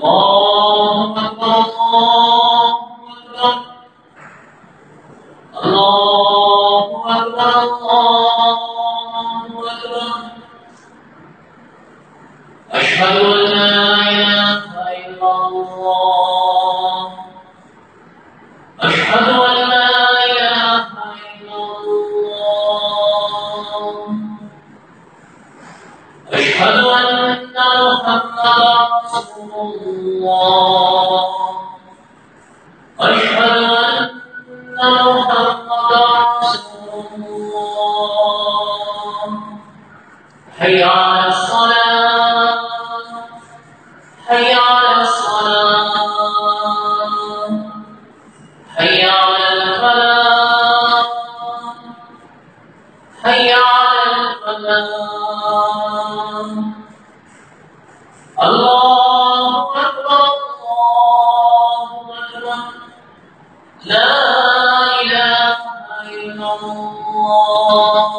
الله أكبر الله أكبر الله أكبر أشهد أن لا إله إلا الله أشهد أن لا إله إلا الله أشهد أن محمدا رسول الله أشهد أن محمدا رسول الله حي على الصلاة حي على الصلاة حي على الفلاح حي على الفلاح الله أكبر الله أكبر لا إله إلا الله